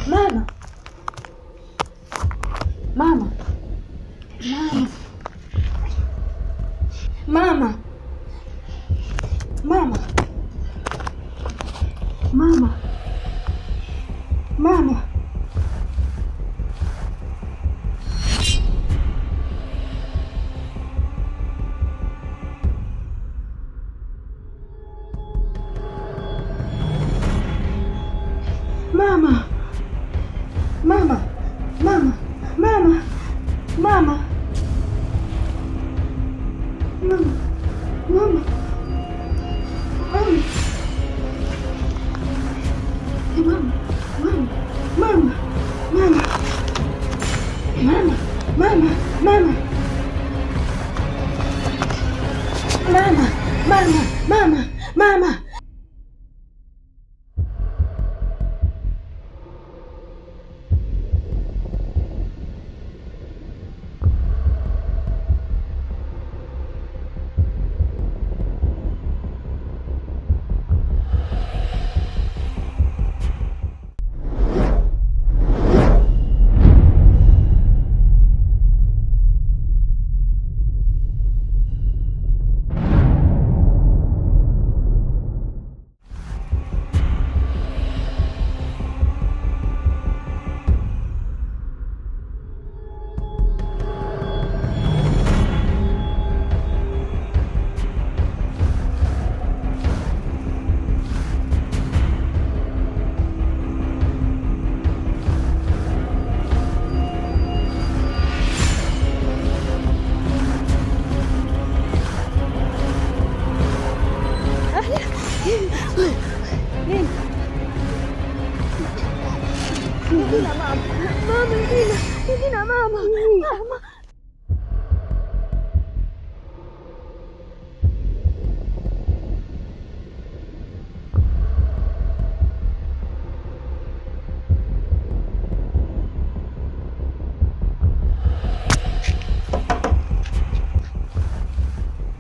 Mama. Mama. Mama. Mama. Mama. Mama. Mama. Mama. Mama. Mama. Mama. Mama. Mama. Mama.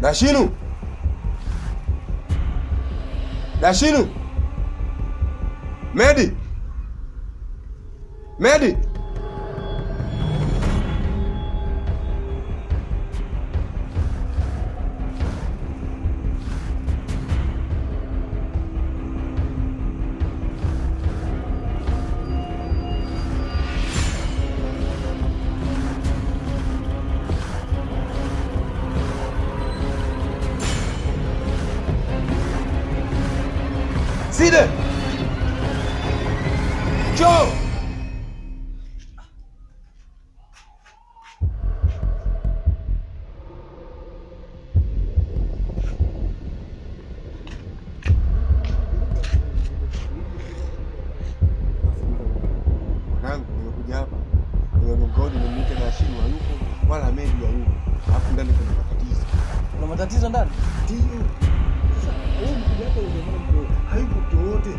Dashinu! Dashinu! Medi! Medi! Side! Joe! Mwanangu, nimekuja hapa. Nimegongoni nimemwita Dashinu hayupo wala Medi hayupo. Hapo ndani kuna matatizo. Kuna matatizo ndani? Ndio. Sasa wewe mkuja hapa unamwona hayupo mtu wote.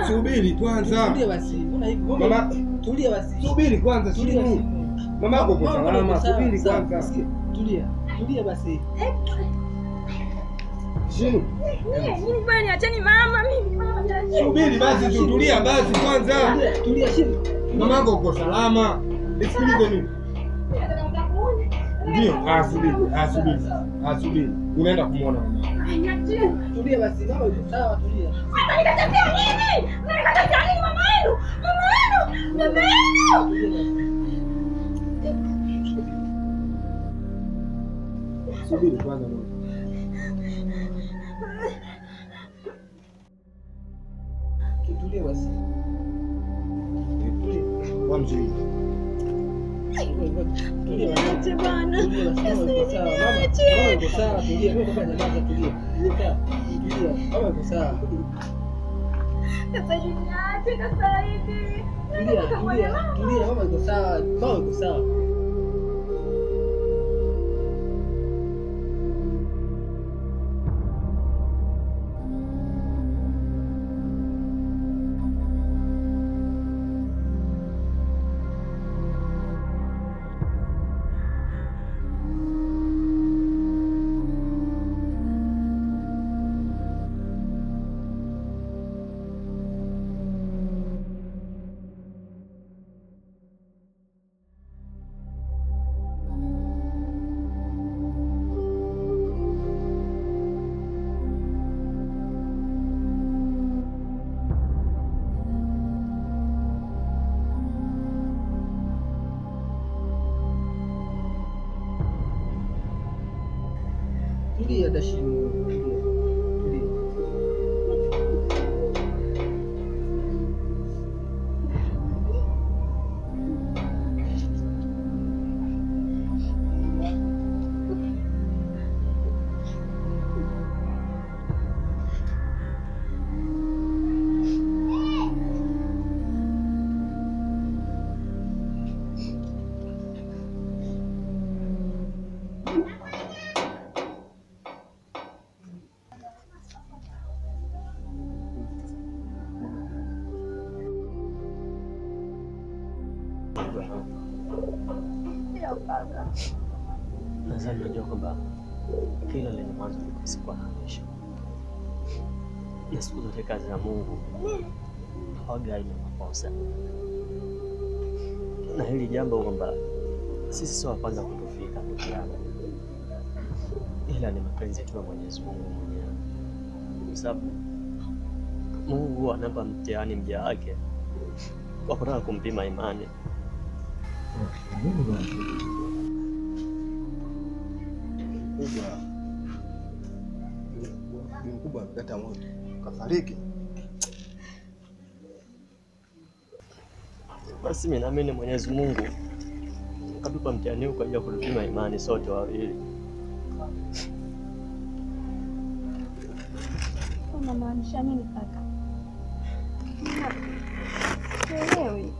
Subiri kwanza. Tulia basi. Mbona hivi? Mama, tulia basi. Subiri kwanza, subiri. Mama yako kwa salama, subiri kwanza. Tulia. Tulia basi. Shinu. Mimi bwana acheni mama mimi. Subiri basi, tulia basi kwanza. Tulia Shinu. Mama yako kwa salama. Nisikilize mimi. Ndio, subiri. Unaenda kumuona mama. Tulia basi, mama yuko sawa, tulia. Sasa nikatetea nini? Nikatetea nini mama yenu? Mama yenu. Subiri kwanza mama. Tulia basi. Wamzuie. Niache bwana. Tulia basi, mama yuko sawa. Mama yuko sawa, tulia. Wewe kama nyamaza, tulia. Tulia. Mama yuko sawa. Sasa niache sasa hivi. Tulia, mama yuko sawa. Mama yuko sawa. Tulia Dashini. Tulia. Nadhani unajua kwamba kila lenye mwanzo litakuwa na mwisho. Na siku zote kazi ya Mungu hawagai na makosa. Na hili jambo kwamba sisi sio wa kwanza kutufika duniani, ila ni mapenzi tu ya Mwenyezi Mungu mwenyewe. Kwa sababu Mungu anampa mtihani mja wake kwa kutaka kumpima imani. Mkubwa amekata moto kafariki. Basi mimi naamini Mwenyezi Mungu katupa mtihani huu kwa ajili ya kutupima imani sote wawili. Unamaanisha nini kaka? Sielewi.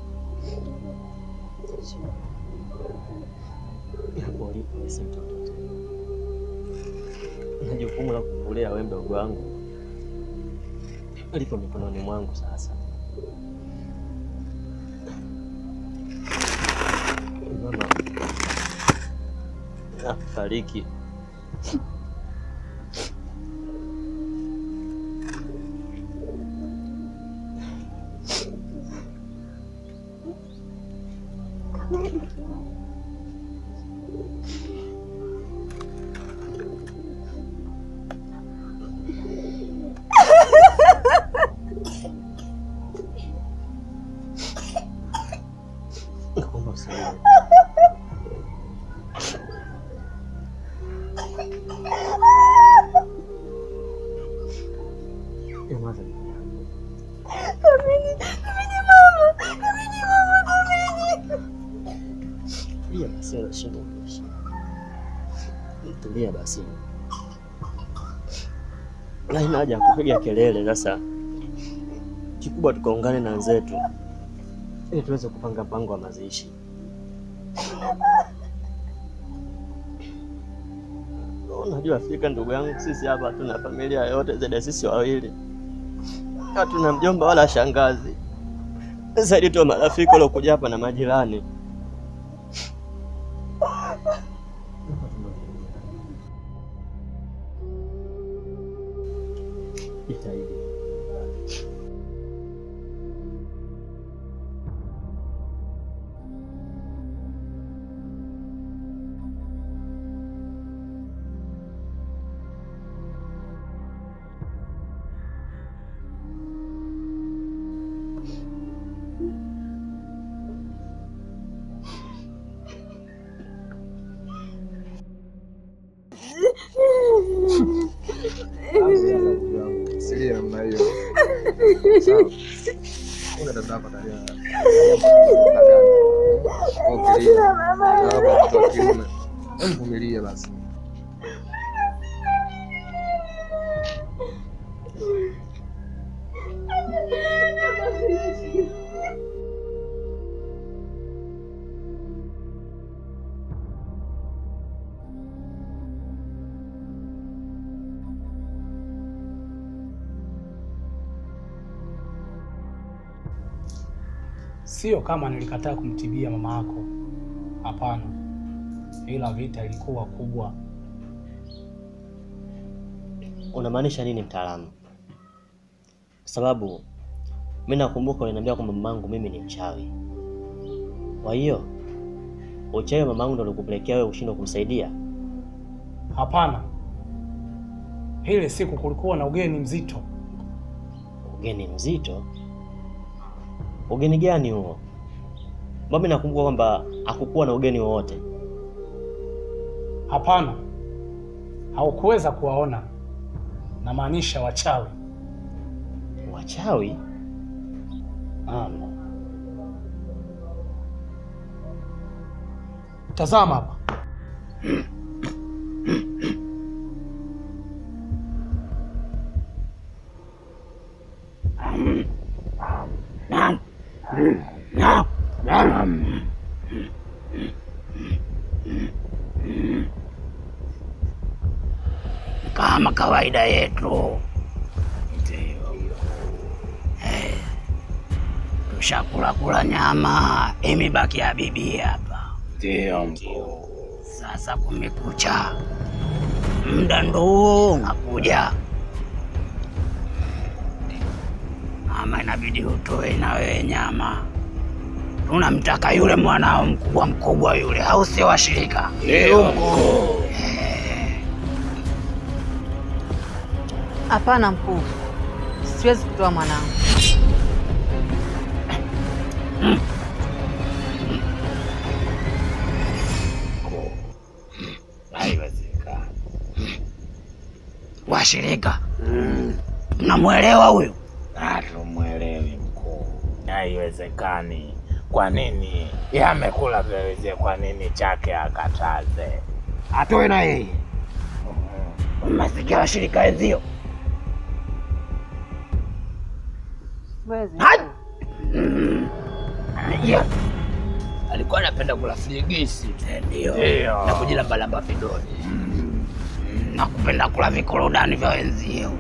Hapo ulipo si mtoto tena. Na jukumu la kukulea wewe mdogo wangu lipo mikononi mwangu sasa. Mama afariki. Naomba usilie. Iya basi unashinda. Tulia basi. Haina haja kupiga kelele sasa. Kikubwa tukaungane na wenzetu ili tuweze kupanga mpango wa mazishi. Unajua Afrika ndugu yangu, sisi hapa hatuna familia yote zaidi sisi wawili. Hatuna mjomba wala shangazi. Zaidi tu marafiki waliokuja hapa na majirani. Jitahidi. Siri namna hiyo. Kuna dada hapa ndani. Okay. Baba mtoto kiume. Mvumilie basi. Sio kama nilikataa kumtibia mama yako. Hapana. Ila vita ilikuwa kubwa. Unamaanisha nini mtaalamu? Sababu mimi nakumbuka uliniambia kwamba mamangu mimi ni mchawi. Kwa hiyo uchawi wa mamangu ndio ulikupelekea wewe ushindwe kumsaidia? Hapana. Ile siku kulikuwa na ugeni mzito. Ugeni mzito? Ugeni gani huo? Mimi nakumbuka kwamba hakukuwa na ugeni wowote. Hapana. haukuweza kuwaona, namaanisha wachawi. Wachawi? Tazama hapa. Kama kawaida yetu. Tushakula nyama, imebaki ya bibi hapa. Ndio. Sasa kumekucha. Muda ndo unakuja. Mama, inabidi utoe na wewe nyama. Tunamtaka yule mwanao mkubwa yule, au sio washirika? Ndio. Hapana mkuu, siwezi kutoa mwanangu. Haiwezekani. Washirika, mnamuelewa huyu? Hatumwelewi mkuu. Haiwezekani. Kwa nini? Yeye amekula vile, kwa nini chake akataze? Atoe na yeye. Mmasikia washirika wenzio? Siwezi. Yeah. Alikuwa anapenda kula frigisi. Ndio. Na kujilambalamba vidole. Na kupenda kula vikorodani vya wenzio.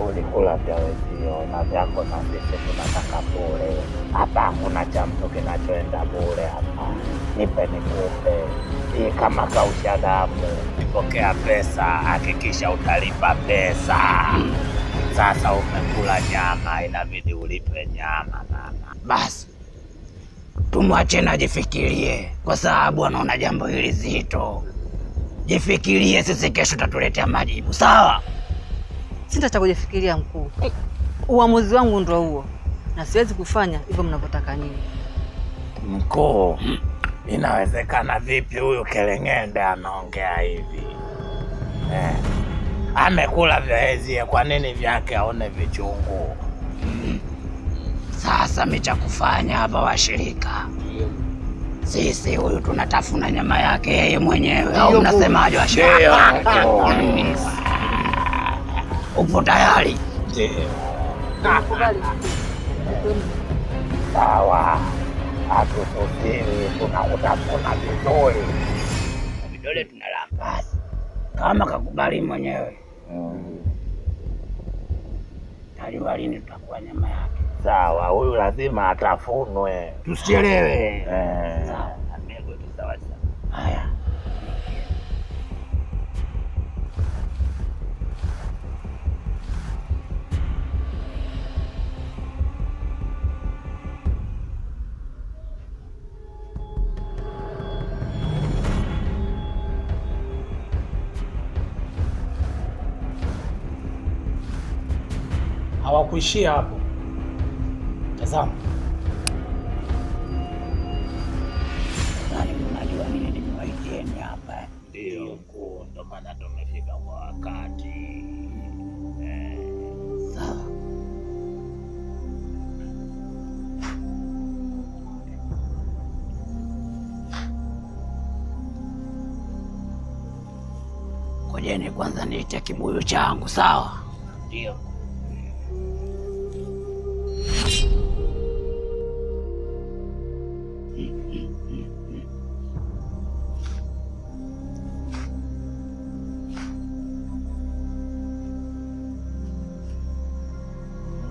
Ulikula vya wenzio na vyako, na sisi tunataka bure. Hapa hakuna cha mtu kinachoenda bure hapa. Nipe nikupe. Hii kama kausha damu. Nipokea pesa, hakikisha utalipa pesa. Sasa umekula nyama, inabidi ulipe nyama mama. Basi tumwache na jifikirie, kwa sababu anaona jambo hili zito. Jifikirie, sisi kesho tatuletea majibu, sawa? Sitaacha kujifikiria mkuu. Uamuzi wangu ndio huo, na siwezi kufanya hivyo mnavyotaka nyinyi. Mkuu, inawezekana vipi huyu kelengende anaongea hivi? Amekula vyaezie, kwa nini vyake aone vichungu? Sasa micha kufanya hapa washirika. Sisi huyu tunatafuna nyama yake yeye mwenyewe, au mnasemaje washirika? Upo tayari? Ndio. Nakubali. Sawa. Hatusubiri, tunakutafuna vizuri. Vidole tunalamba. Kama kakubali mwenyewe. Tajua lini tutakuwa nyama yake. Sawa, huyu lazima atafunwe. Tusichelewe. Sawa, amego tu sawa sawa. Haya. Hawakuishia hapo. Tazama. Nani mnajua nini nimewaitieni hapa? Ndio mkuu, ndo maana tumefika kwa wakati. Sawa. Ngojeni kwanza niite kibuyu changu, sawa? Ndio.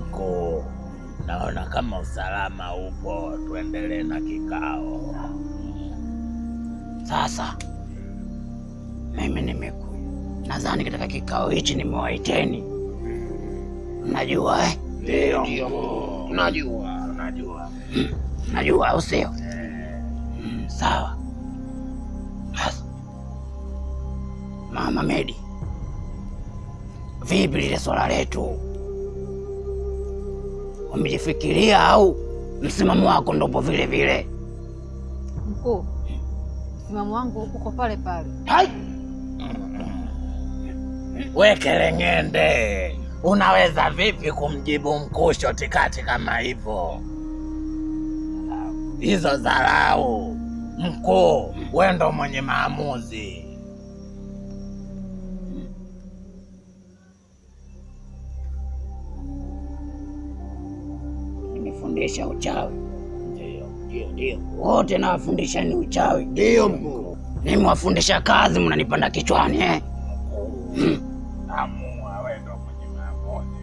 Mkuu, naona kama usalama upo, tuendelee na kikao. Sasa mimi nadhani katika kikao hichi nimewaiteni. Mnajua Ndio. Najua au sio? Sawa. Mama Medi, vipi lile swala letu? Umejifikiria au msimamo wako ndopo vile vile? Mkuu, msimamo wangu uko pale pale. Hai! We keleng'ende, unaweza vipi kumjibu mkuu shotikati kama hivyo? Hizo dharau. Mkuu, wewe ndo mwenye maamuzi. Nimefundisha uchawi. Ndio. Wote nawafundisha ni uchawi. Ndio mkuu. Nimewafundisha kazi, mnanipanda kichwani Amua, wewe ndo mwenye maamuzi.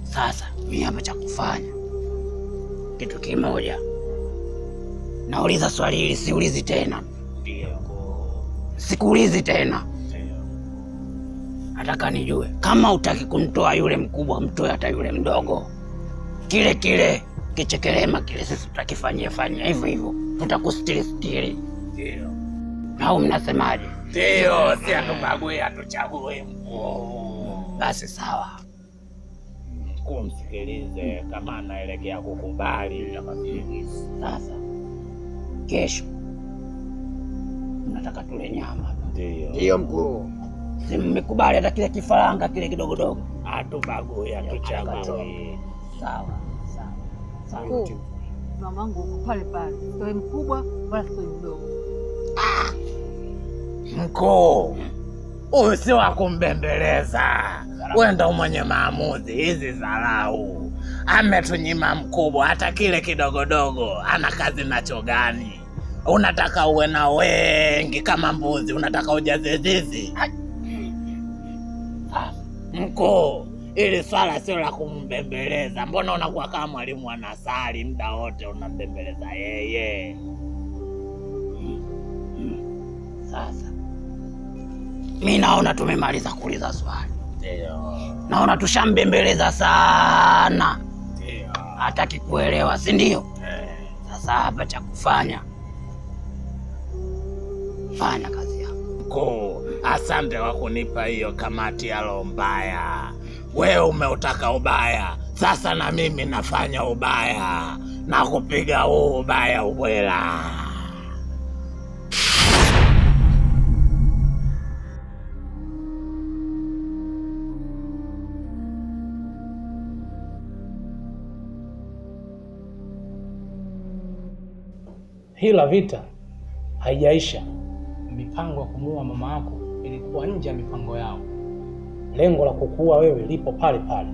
Sasa mimi hapa cha kufanya kitu kimoja. Nauliza swali hili, siulizi tena. Ndio. Sikuulizi tena. Nataka nijue kama utaki kumtoa yule mkubwa, mtoe hata yule mdogo. Kile kichekelema kile sisi tutakifanyia hivyo hivyo. Tutakustiri. Ndio. Au mnasemaje? Ndio, si atubagui atuchague mkuu. Basi sawa. Mkuu msikilize kama anaelekea kukubali. Sasa kesho nataka tule nyama. Ndio mkuu. Si mmekubali hata kile kifaranga kile kidogodogo? Atubagui atuchague. Sawa. Mkuu, mamangu uko pale pale. Sio mkubwa wala sio mdogo. Mkuu, huyu si wa kumbembeleza. Wewe ndo mwenye maamuzi. Hizi dharau. Ametunyima mkubwa hata kile kidogodogo. Ana kazi nacho gani? Unataka uwe na wengi kama mbuzi, unataka ujaze zizi. Mkuu, ili swala sio la kumbembeleza. Mbona unakuwa kama mwalimu wa nasari muda wote unambembeleza yeye? Sasa mimi naona tumemaliza kuuliza swali. Ndio. Naona tushambembeleza sana. Ndio. Hataki kuelewa, si ndio? Sasa hapa cha kufanya, fanya kazi yako. Mkuu, asante kwa kunipa hiyo kamati ya roho mbaya. Wewe umeutaka ubaya, sasa na mimi nafanya ubaya na kupiga huu ubaya ubwela. Hila vita haijaisha. Mipango ya kumuua mama yako ilikuwa nje ya mipango yao. Lengo la kukuua wewe lipo pale pale.